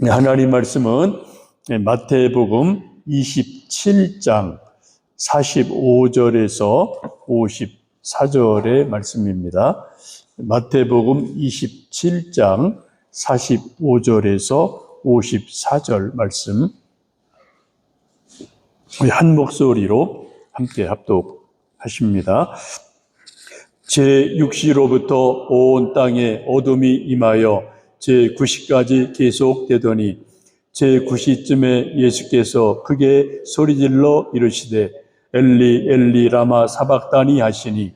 하나님 말씀은 마태복음 27장 45절에서 54절의 말씀입니다. 마태복음 27장 45절에서 54절 말씀, 한 목소리로 함께 합독하십니다. 제6시로부터 온 땅에 어둠이 임하여 제9시까지 계속되더니 제9시쯤에 예수께서 크게 소리질러 이르시되 엘리 엘리 라마 사박다니 하시니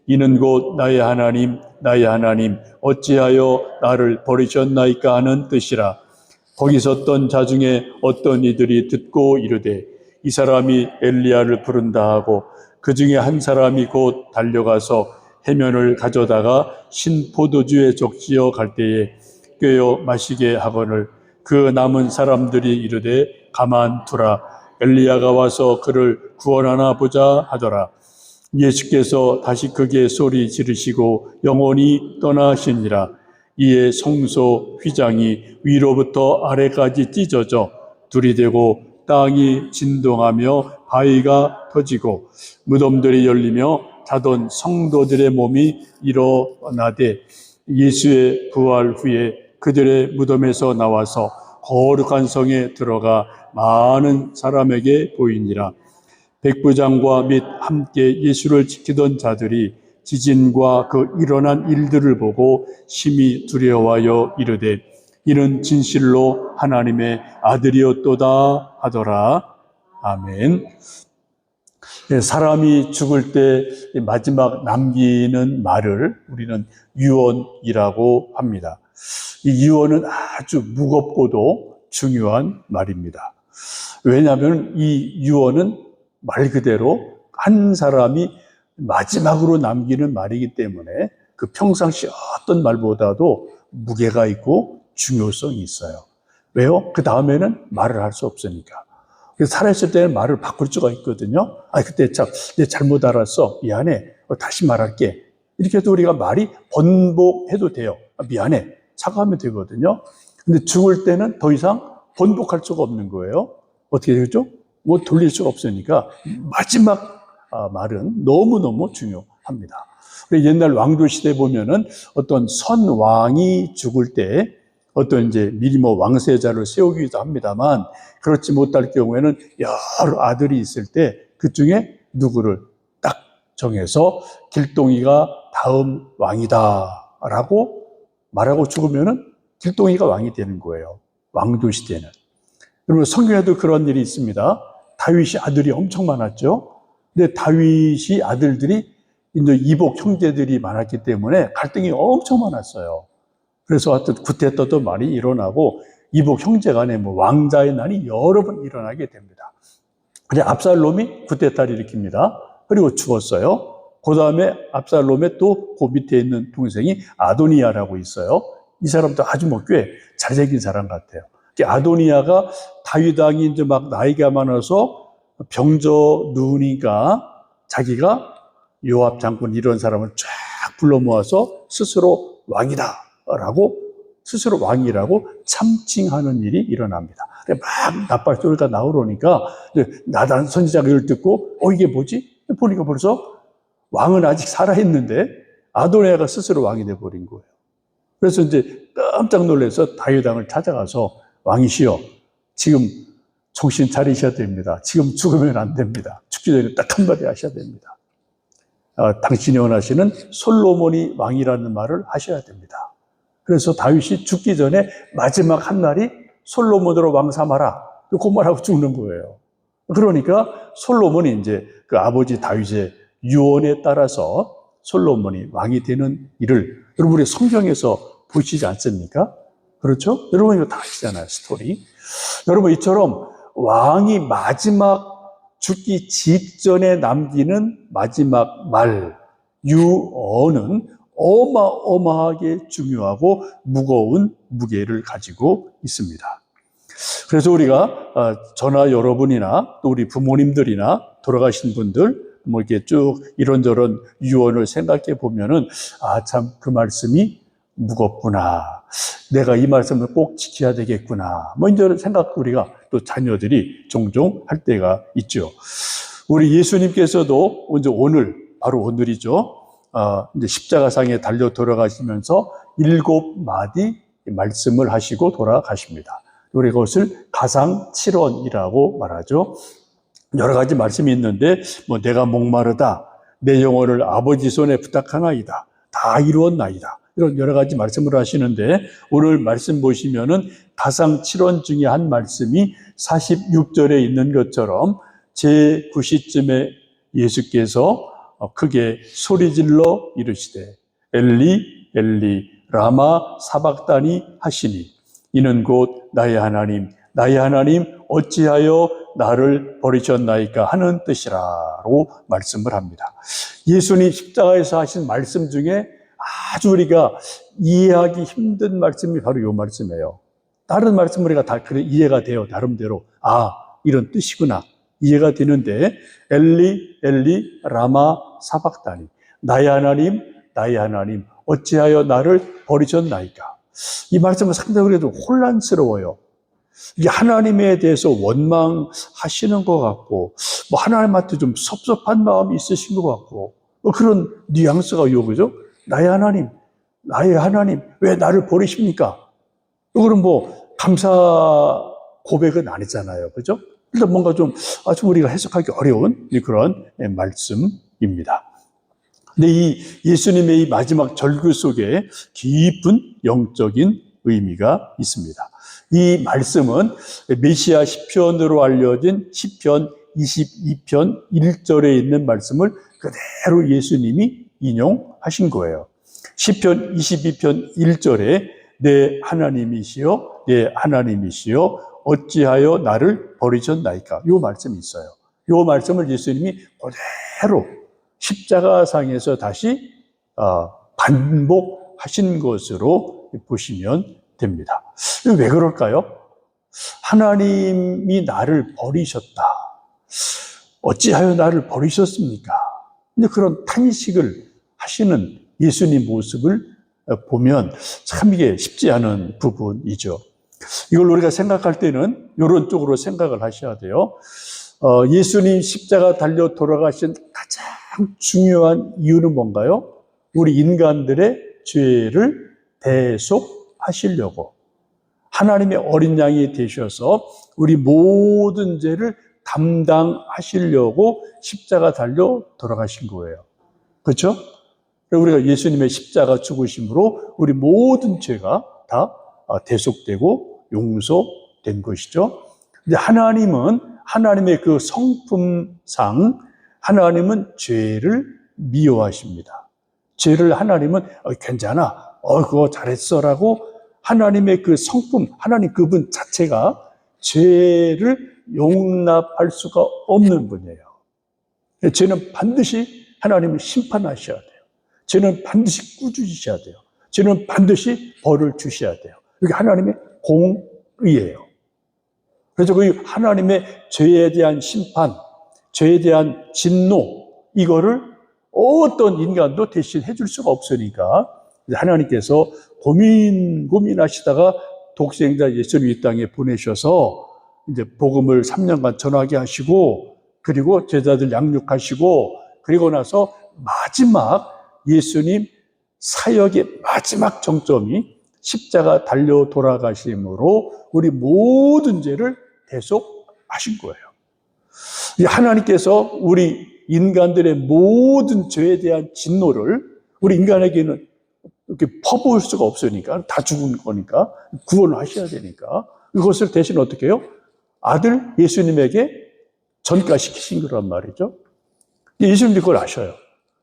이는 곧 나의 하나님 나의 하나님 어찌하여 나를 버리셨나이까 하는 뜻이라. 거기 섰던 자 중에 어떤 이들이 듣고 이르되 이 사람이 엘리야를 부른다 하고 그 중에 한 사람이 곧 달려가서 해면을 가져다가 신포도주에 적시어 갈 때에 꿰어 마시게 하거늘 그 남은 사람들이 이르되 가만두라 엘리야가 와서 그를 구원하나 보자 하더라. 예수께서 다시 크게 소리 지르시고 영원히 떠나시니라. 이에 성소 휘장이 위로부터 아래까지 찢어져 둘이되고 땅이 진동하며 바위가 터지고 무덤들이 열리며 자던 성도들의 몸이 일어나되 예수의 부활 후에 그들의 무덤에서 나와서 거룩한 성에 들어가 많은 사람에게 보이니라. 백부장과 및 함께 예수를 지키던 자들이 지진과 그 일어난 일들을 보고 심히 두려워하여 이르되 이는 진실로 하나님의 아들이었도다 하더라. 아멘. 사람이 죽을 때 마지막 남기는 말을 우리는 유언이라고 합니다. 이 유언은 아주 무겁고도 중요한 말입니다. 왜냐하면 이 유언은 말 그대로 한 사람이 마지막으로 남기는 말이기 때문에 그 평상시 어떤 말보다도 무게가 있고 중요성이 있어요. 왜요? 그 다음에는 말을 할 수 없으니까. 그래서 살아있을 때는 말을 바꿀 수가 있거든요. 그때 참, 내 잘못 알았어. 미안해. 다시 말할게. 이렇게 해도 우리가 말이 번복해도 돼요. 미안해. 사과하면 되거든요. 근데 죽을 때는 더 이상 번복할 수가 없는 거예요. 어떻게 되죠? 뭐 돌릴 수가 없으니까 마지막 말은 너무너무 중요합니다. 옛날 왕조 시대 보면은 어떤 선왕이 죽을 때 어떤 이제 미리 뭐 왕세자를 세우기도 합니다만 그렇지 못할 경우에는 여러 아들이 있을 때 그 중에 누구를 딱 정해서 길동이가 다음 왕이다라고 말하고 죽으면은 길동이가 왕이 되는 거예요. 왕조 시대는. 그리고 성경에도 그런 일이 있습니다. 다윗이 아들이 엄청 많았죠. 근데 다윗이 아들들이 이제 이복 형제들이 많았기 때문에 갈등이 엄청 많았어요. 그래서 하여튼 구태 떴던 말이 일어나고 이복 형제 간에 뭐 왕자의 난이 여러 번 일어나게 됩니다. 그래서 압살롬이 구태타를 일으킵니다. 그리고 죽었어요. 그 다음에 압살롬의 또 그 밑에 있는 동생이 아도니아라고 있어요. 이 사람도 아주 뭐 꽤 잘생긴 사람 같아요. 아도니아가 다윗 왕이 이제 막 나이가 많아서 병져 누우니까 자기가 요압 장군 이런 사람을 쫙 불러 모아서 스스로 왕이다라고 스스로 왕이라고 참칭하는 일이 일어납니다. 막 나팔소리가 나오려니까 나단 선지자가 이걸 듣고 이게 뭐지? 보니까 벌써 왕은 아직 살아있는데 아도니아가 스스로 왕이 돼버린 거예요. 그래서 이제 깜짝 놀라서 다윗 왕을 찾아가서 왕이시여 지금 정신 차리셔야 됩니다. 지금 죽으면 안 됩니다. 죽기 전에 딱 한마디 하셔야 됩니다. 당신이 원하시는 솔로몬이 왕이라는 말을 하셔야 됩니다. 그래서 다윗이 죽기 전에 마지막 한 말이 솔로몬으로 왕 삼아라. 그 말하고 죽는 거예요. 그러니까 솔로몬이 이제 그 아버지 다윗의 유언에 따라서 솔로몬이 왕이 되는 일을 여러분 우리 성경에서 보시지 않습니까? 그렇죠? 여러분 이거 다 아시잖아요, 스토리. 여러분 이처럼 왕이 마지막 죽기 직전에 남기는 마지막 말, 유언은 어마어마하게 중요하고 무거운 무게를 가지고 있습니다. 그래서 우리가 저나 여러분이나 또 우리 부모님들이나 돌아가신 분들 뭐 이렇게 쭉 이런저런 유언을 생각해 보면은 참 그 말씀이 무겁구나. 내가 이 말씀을 꼭 지켜야 되겠구나. 뭐 이런 생각 우리가 또 자녀들이 종종 할 때가 있죠. 우리 예수님께서도 이제 오늘, 바로 오늘이죠. 이제 십자가상에 달려 돌아가시면서 7마디 말씀을 하시고 돌아가십니다. 우리 그것을 가상칠언이라고 말하죠. 여러 가지 말씀이 있는데, 뭐 내가 목마르다, 내 영혼을 아버지 손에 부탁하나이다, 다 이루었나이다, 이런 여러 가지 말씀을 하시는데, 오늘 말씀 보시면은 가상칠언 중에 한 말씀이 46절에 있는 것처럼 제9시쯤에 예수께서 크게 소리질러 이르시되 엘리 엘리 라마 사박다니 하시니 이는 곧 나의 하나님 나의 하나님 어찌하여 나를 버리셨나이까 하는 뜻이라고 말씀을 합니다. 예수님 십자가에서 하신 말씀 중에 아주 우리가 이해하기 힘든 말씀이 바로 이 말씀이에요. 다른 말씀 우리가 다 이해가 돼요. 나름대로. 이런 뜻이구나. 이해가 되는데 엘리 엘리 라마 사박다니 나의 하나님 나의 하나님 어찌하여 나를 버리셨나이까. 이 말씀은 상당히 그래도 혼란스러워요. 이게 하나님에 대해서 원망하시는 것 같고 뭐 하나님한테 좀 섭섭한 마음이 있으신 것 같고 뭐 그런 뉘앙스가 그죠? 나의 하나님 왜 나를 버리십니까? 이거는 뭐 감사 고백은 아니잖아요. 그죠? 일단 뭔가 좀 아주 우리가 해석하기 어려운 그런 말씀입니다. 근데 이 예수님의 이 마지막 절규 속에 깊은 영적인 의미가 있습니다. 이 말씀은 메시아 시편으로 알려진 시편 22편 1절에 있는 말씀을 그대로 예수님이 인용하신 거예요. 시편 22편 1절에 내 하나님이시여 내 하나님이시여 어찌하여 나를 버리셨나이까? 이 말씀이 있어요. 이 말씀을 예수님이 그대로 십자가상에서 다시 반복하신 것으로 보시면 됩니다. 왜 그럴까요? 하나님이 나를 버리셨다. 어찌하여 나를 버리셨습니까? 근데 그런 탄식을 하시는 예수님 모습을 보면 참 이게 쉽지 않은 부분이죠. 이걸 우리가 생각할 때는 이런 쪽으로 생각을 하셔야 돼요. 예수님 십자가 달려 돌아가신 가장 중요한 이유는 뭔가요? 우리 인간들의 죄를 대속하시려고 하나님의 어린 양이 되셔서 우리 모든 죄를 담당하시려고 십자가 달려 돌아가신 거예요. 그렇죠? 우리가 예수님의 십자가 죽으심으로 우리 모든 죄가 다 대속되고 용서된 것이죠. 근데 하나님은 하나님의 그 성품상 하나님은 죄를 미워하십니다. 죄를 하나님은 괜찮아, 그거 잘했어라고 하나님의 그 성품, 하나님 그분 자체가 죄를 용납할 수가 없는 분이에요. 죄는 반드시 하나님을 심판하셔야 돼요. 죄는 반드시 꾸짖으셔야 돼요. 죄는 반드시 벌을 주셔야 돼요. 이게 하나님의 공의예요. 그래서 그 하나님의 죄에 대한 심판, 죄에 대한 진노, 이거를 어떤 인간도 대신 해줄 수가 없으니까 하나님께서 고민하시다가 독생자 예수를 이 땅에 보내셔서 이제 복음을 3년간 전하게 하시고 그리고 제자들 양육하시고 그리고 나서 마지막 예수님 사역의 마지막 정점이 십자가 달려 돌아가심으로 우리 모든 죄를 대속하신 거예요. 하나님께서 우리 인간들의 모든 죄에 대한 진노를 우리 인간에게는 이렇게 퍼부을 수가 없으니까 다 죽은 거니까 구원을 하셔야 되니까 이것을 대신 어떻게 해요? 아들 예수님에게 전가시키신 거란 말이죠. 예수님도 그걸 아셔요.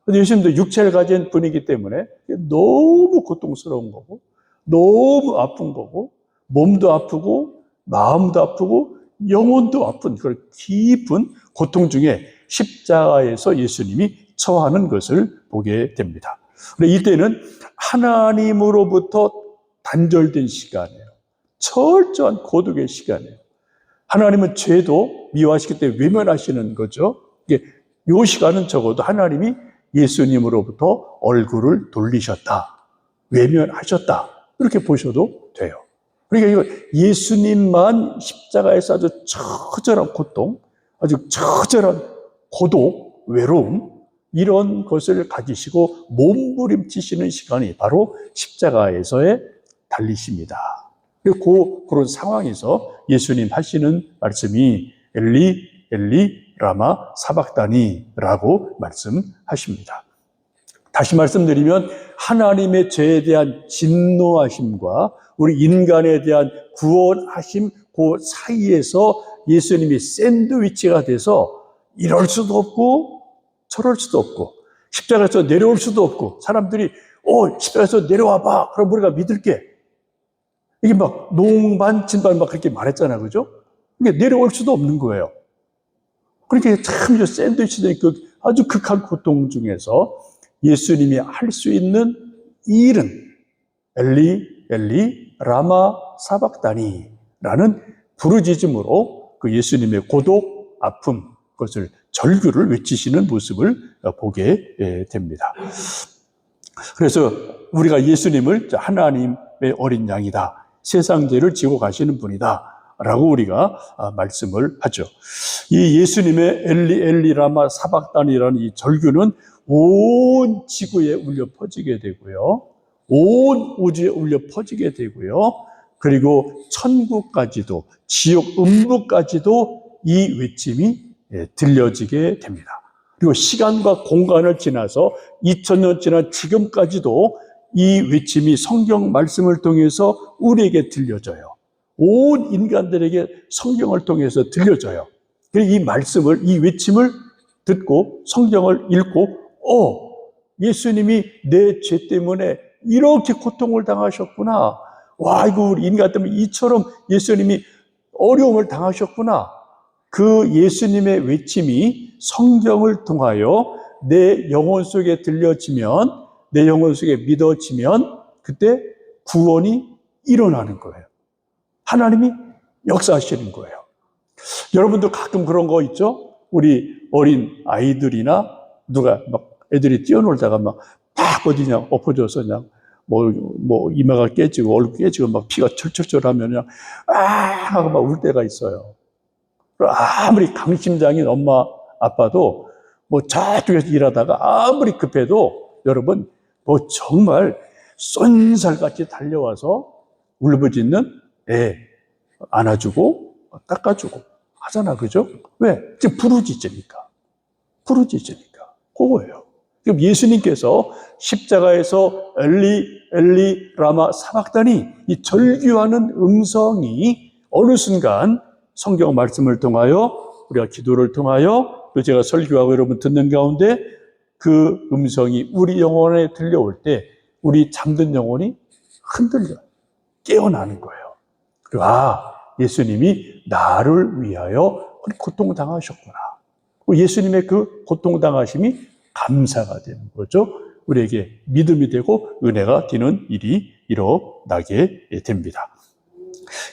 근데 예수님도 육체를 가진 분이기 때문에 너무 고통스러운 거고 너무 아픈 거고 몸도 아프고 마음도 아프고 영혼도 아픈 그런 깊은 고통 중에 십자가에서 예수님이 처하는 것을 보게 됩니다. 이때는 하나님으로부터 단절된 시간이에요. 철저한 고독의 시간이에요. 하나님은 죄도 미워하시기 때문에 외면하시는 거죠. 이 시간은 적어도 하나님이 예수님으로부터 얼굴을 돌리셨다. 외면하셨다. 이렇게 보셔도 돼요. 그러니까 이거 예수님만 십자가에서 아주 처절한 고통, 아주 처절한 고독, 외로움, 이런 것을 가지시고 몸부림치시는 시간이 바로 십자가에서의 달리십니다. 그런 상황에서 예수님 하시는 말씀이 엘리 엘리 라마 사박다니라고 말씀하십니다. 다시 말씀드리면 하나님의 죄에 대한 진노하심과 우리 인간에 대한 구원하심 그 사이에서 예수님이 샌드위치가 돼서 이럴 수도 없고 저럴 수도 없고 십자가에서 내려올 수도 없고 사람들이 십자가에서 내려와봐 그럼 우리가 믿을게 이게 막 농반 진반 막 그렇게 말했잖아요. 그죠? 이게 내려올 수도 없는 거예요. 그렇게 참 샌드위치된 그 아주 극한 고통 중에서 예수님이 할 수 있는 일은 엘리 엘리 라마 사박다니라는 부르짖음으로 그 예수님의 고독, 아픔, 그것을 절규를 외치시는 모습을 보게 됩니다. 그래서 우리가 예수님을 하나님의 어린 양이다. 세상 죄를 지고 가시는 분이다. 라고 우리가 말씀을 하죠. 이 예수님의 엘리 엘리 라마 사박단이라는 이 절규는 온 지구에 울려 퍼지게 되고요. 온 우주에 울려 퍼지게 되고요. 그리고 천국까지도 지옥 음부까지도 이 외침이 들려지게 됩니다. 그리고 시간과 공간을 지나서 2000년 지난 지금까지도 이 외침이 성경 말씀을 통해서 우리에게 들려져요. 온 인간들에게 성경을 통해서 들려져요. 그리고 이 말씀을, 이 외침을 듣고 성경을 읽고 예수님이 내 죄 때문에 이렇게 고통을 당하셨구나. 와, 이거 우리 인간 때문에 이처럼 예수님이 어려움을 당하셨구나. 그 예수님의 외침이 성경을 통하여 내 영혼 속에 들려지면, 내 영혼 속에 믿어지면 그때 구원이 일어나는 거예요. 하나님이 역사하시는 거예요. 여러분도 가끔 그런 거 있죠? 우리 어린 아이들이나 누가 막 애들이 뛰어놀다가 막 어디냐 엎어져서 그냥 뭐 이마가 깨지고 얼굴 깨지고 막 피가 철철철 하면 그냥 하고 막 울 때가 있어요. 아무리 강심장인 엄마 아빠도 뭐 저쪽에서 일하다가 아무리 급해도 여러분 뭐 정말 쏜살같이 달려와서 울부짖는 애 안아주고 닦아주고 하잖아. 그죠? 왜? 지금 부르짖으니까 그거예요. 지금 예수님께서 십자가에서 엘리 엘리 라마 사박다니 이 절규하는 음성이 어느 순간 성경 말씀을 통하여 우리가 기도를 통하여 또 제가 설교하고 여러분 듣는 가운데 그 음성이 우리 영혼에 들려올 때 우리 잠든 영혼이 흔들려 깨어나는 거예요. 그리고 예수님이 나를 위하여 고통당하셨구나. 예수님의 그 고통당하심이 감사가 되는 거죠. 우리에게 믿음이 되고 은혜가 되는 일이 일어나게 됩니다.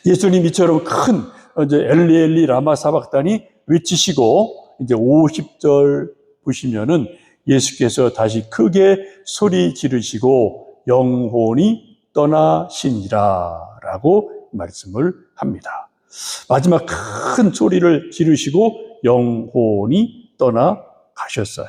예수님 이처럼 큰 이제 엘리 엘리 라마 사박단이 외치시고 이제 50절 보시면은 예수께서 다시 크게 소리 지르시고 영혼이 떠나시니라 라고 말씀을 합니다. 마지막 큰 소리를 지르시고 영혼이 떠나가셨어요.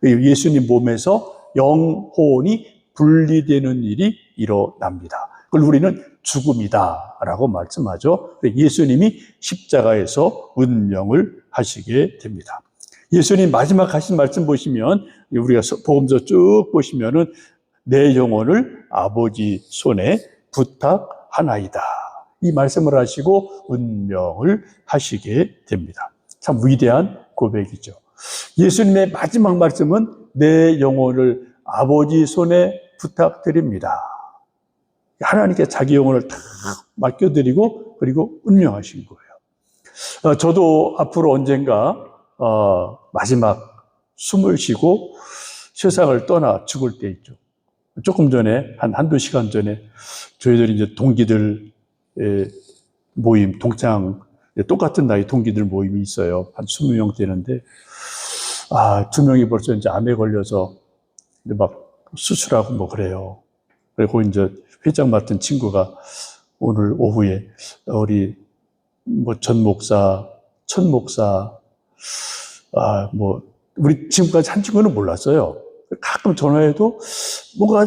예수님 몸에서 영혼이 분리되는 일이 일어납니다. 그걸 우리는 죽음이다라고 말씀하죠. 예수님이 십자가에서 운명을 하시게 됩니다. 예수님 마지막 하신 말씀 보시면 우리가 복음서 쭉 보시면은 내 영혼을 아버지 손에 부탁하나이다. 이 말씀을 하시고 운명을 하시게 됩니다. 참 위대한 고백이죠. 예수님의 마지막 말씀은 내 영혼을 아버지 손에 부탁드립니다. 하나님께 자기 영혼을 다 맡겨드리고 그리고 운명하신 거예요. 저도 앞으로 언젠가 마지막 숨을 쉬고 세상을 떠나 죽을 때 있죠. 조금 전에 한두 시간 전에 저희들이 이제 동기들 모임 동창 똑같은 나이 동기들 모임이 있어요. 한 20명 되는데 2명이 벌써 이제 암에 걸려서 이제 막 수술하고 뭐 그래요. 그리고 이제 회장 맡은 친구가 오늘 오후에 우리 전 목사, 천 목사, 우리 지금까지 한 친구는 몰랐어요. 가끔 전화해도 뭔가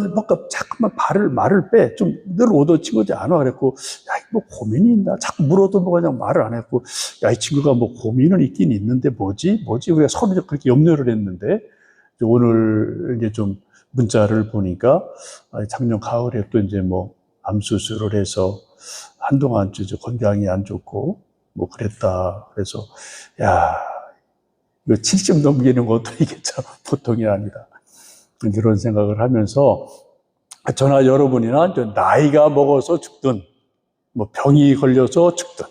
자꾸만 말을 빼. 좀 늘 오던 친구지 않아. 그랬고, 야, 뭐 고민이 있나? 자꾸 물어도 뭐 그냥 말을 안 했고, 야, 이 친구가 뭐 고민은 있긴 있는데 뭐지? 우리가 서로 그렇게 염려를 했는데, 오늘 이제 좀 문자를 보니까 작년 가을에 또 이제 뭐 암 수술을 해서 한동안 건강이 안 좋고 뭐 그랬다. 그래서 야, 이거 70 넘기는 것도 이게 참 보통이 아니다. 그런 생각을 하면서 저나 여러분이나 나이가 먹어서 죽든 뭐 병이 걸려서 죽든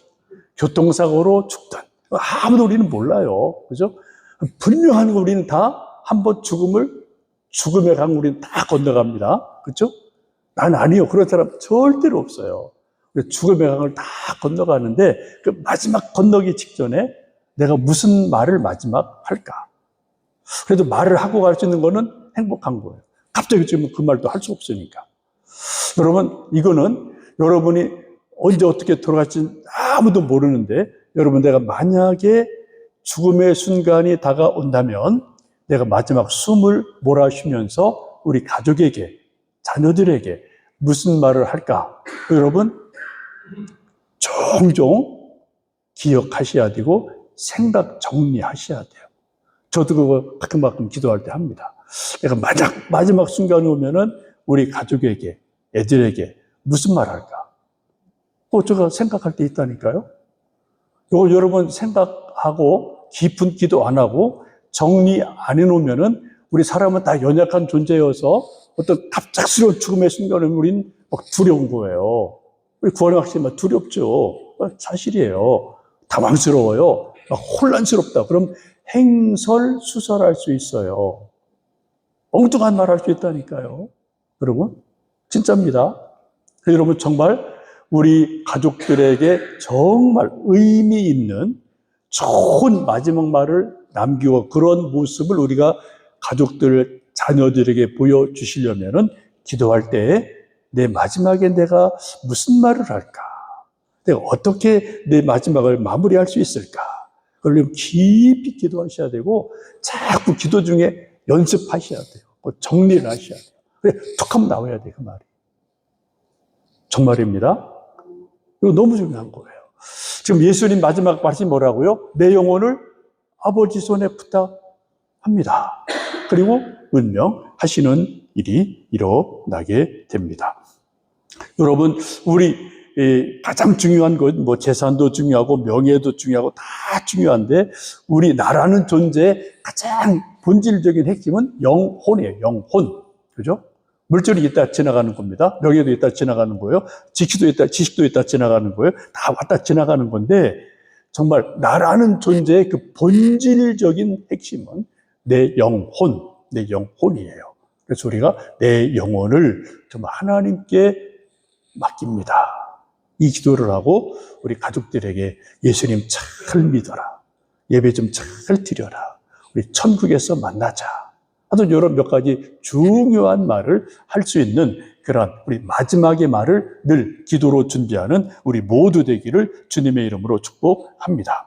교통사고로 죽든 아무도 우리는 몰라요. 그죠? 분명한 거 우리는 다 한번 죽음의 강 우리는 다 건너갑니다. 그렇죠? 난 아니요. 그런 사람 절대로 없어요. 죽음의 강을 다 건너가는데 그 마지막 건너기 직전에 내가 무슨 말을 마지막 할까? 그래도 말을 하고 갈 수 있는 거는 행복한 거예요. 갑자기 지금 그 말도 할 수 없으니까. 여러분, 이거는 여러분이 언제 어떻게 돌아갈지 아무도 모르는데 여러분, 내가 만약에 죽음의 순간이 다가온다면 내가 마지막 숨을 몰아쉬면서 우리 가족에게, 자녀들에게 무슨 말을 할까? 여러분, 종종 기억하셔야 되고 생각 정리하셔야 돼요. 저도 그거 가끔 기도할 때 합니다. 내가 마지막 순간이 오면은 우리 가족에게, 애들에게 무슨 말 할까? 제가 생각할 때 있다니까요. 이거 여러분 생각하고 깊은 기도 안 하고 정리 안 해놓으면은 우리 사람은 다 연약한 존재여서 어떤 갑작스러운 죽음의 순간에 우린 막 두려운 거예요. 우리 구원의 확신이 두렵죠. 사실이에요. 당황스러워요. 혼란스럽다. 그럼 행설수설할 수 있어요. 엉뚱한 말 할 수 있다니까요. 여러분, 진짜입니다. 여러분, 정말 우리 가족들에게 정말 의미 있는 좋은 마지막 말을 남기고 그런 모습을 우리가 가족들, 자녀들에게 보여주시려면은 기도할 때 내 마지막에 내가 무슨 말을 할까? 내가 어떻게 내 마지막을 마무리할 수 있을까? 그걸 깊이 기도하셔야 되고 자꾸 기도 중에 연습하셔야 돼요. 정리를 하셔야 돼요. 그래, 툭 하면 나와야 돼, 그 말이. 정말입니다. 이거 너무 중요한 거예요. 지금 예수님 마지막 말씀이 뭐라고요? 내 영혼을 아버지 손에 부탁합니다. 그리고 운명하시는 일이 일어나게 됩니다. 여러분, 우리 가장 중요한 것, 뭐 재산도 중요하고 명예도 중요하고 다 중요한데 우리 나라는 존재의 가장 본질적인 핵심은 영혼이에요. 영혼. 그죠? 물질이 있다 지나가는 겁니다. 명예도 있다 지나가는 거예요. 지식도 있다 지나가는 거예요. 다 왔다 지나가는 건데 정말 나라는 존재의 그 본질적인 핵심은 내 영혼이에요. 그래서 우리가 내 영혼을 정말 하나님께 맡깁니다. 이 기도를 하고 우리 가족들에게 예수님 잘 믿어라. 예배 좀 잘 드려라. 우리 천국에서 만나자. 하여튼 이런 몇 가지 중요한 말을 할 수 있는 그런 우리 마지막의 말을 늘 기도로 준비하는 우리 모두 되기를 주님의 이름으로 축복합니다.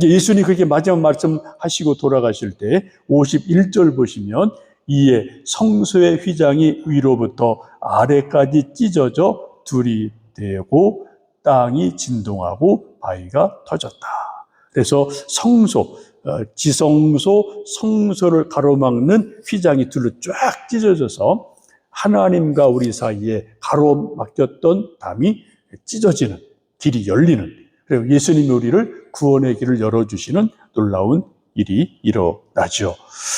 예수님이 그렇게 마지막 말씀하시고 돌아가실 때 51절 보시면 이에 성소의 휘장이 위로부터 아래까지 찢어져 둘이 되고 땅이 진동하고 바위가 터졌다. 그래서 지성소, 성소를 가로막는 휘장이 둘로 쫙 찢어져서 하나님과 우리 사이에 가로막혔던 담이 찢어지는 길이 열리는, 그리고 예수님이 우리를 구원의 길을 열어주시는 놀라운 일이 일어나죠.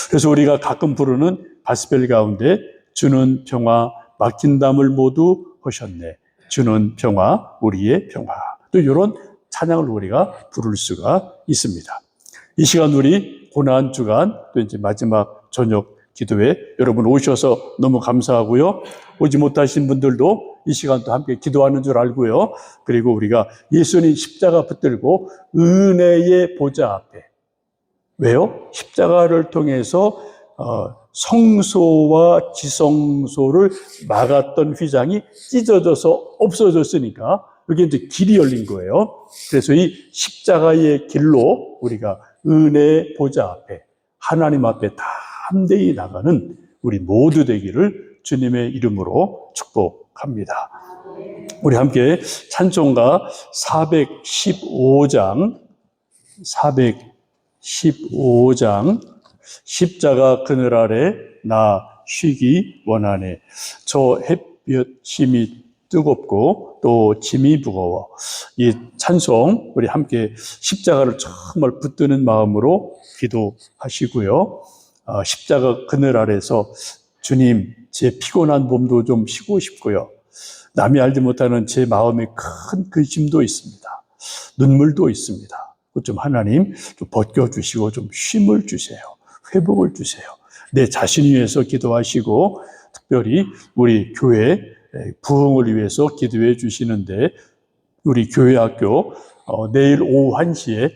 그래서 우리가 가끔 부르는 가스펠 가운데 주는 평화 막힌 담을 모두 허셨네. 주는 평화 우리의 평화. 또 이런 찬양을 우리가 부를 수가 있습니다. 이 시간 우리 고난 주간 또 이제 마지막 저녁 기도에 여러분 오셔서 너무 감사하고요. 오지 못하신 분들도 이 시간도 함께 기도하는 줄 알고요. 그리고 우리가 예수님 십자가 붙들고 은혜의 보좌 앞에, 왜요? 십자가를 통해서 성소와 지성소를 막았던 휘장이 찢어져서 없어졌으니까 여기 이제 길이 열린 거예요. 그래서 이 십자가의 길로 우리가 은혜의 보좌 앞에, 하나님 앞에 담대히 나가는 우리 모두 되기를 주님의 이름으로 축복합니다. 우리 함께 찬송가 415장 십자가 그늘 아래 나 쉬기 원하네. 저 햇볕이 뜨겁고 또 짐이 무거워. 이 찬송 우리 함께 십자가를 정말 붙드는 마음으로 기도하시고요. 십자가 그늘 아래서 주님, 제 피곤한 몸도 좀 쉬고 싶고요. 남이 알지 못하는 제 마음에 큰 근심도 있습니다. 눈물도 있습니다. 좀 하나님 좀 벗겨주시고 좀 쉼을 주세요. 회복을 주세요. 내 자신 위해서 기도하시고 특별히 우리 교회 부흥을 위해서 기도해 주시는데 우리 교회학교 내일 오후 1시에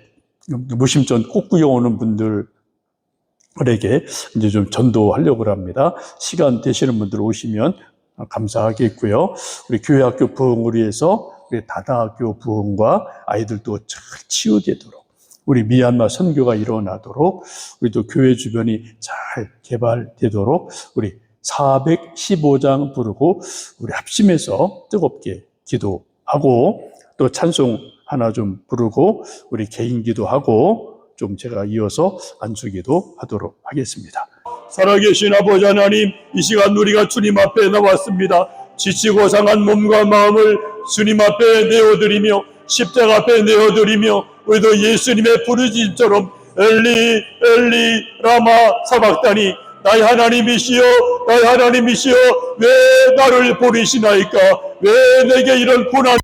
무심전 꽃구경 오는 분들에게 이제 좀 전도하려고 합니다. 시간 되시는 분들 오시면 감사하겠고요. 우리 교회학교 부흥을 위해서 우리 다다학교 부흥과 아이들도 잘 치유되도록 우리 미얀마 선교가 일어나도록 우리도 교회 주변이 잘 개발되도록 우리 415장 부르고 우리 합심해서 뜨겁게 기도하고 또 찬송 하나 좀 부르고 우리 개인 기도하고 좀 제가 이어서 안수기도 하도록 하겠습니다. 살아계신 아버지 하나님, 이 시간 우리가 주님 앞에 나왔습니다. 지치고 상한 몸과 마음을 주님 앞에 내어드리며 십자가 앞에 내어드리며 우리도 예수님의 부르짖음처럼 엘리 엘리 라마 사박다니 나의 하나님이시여 나의 하나님이시여 왜 나를 버리시나이까 왜 내게 이런 고난이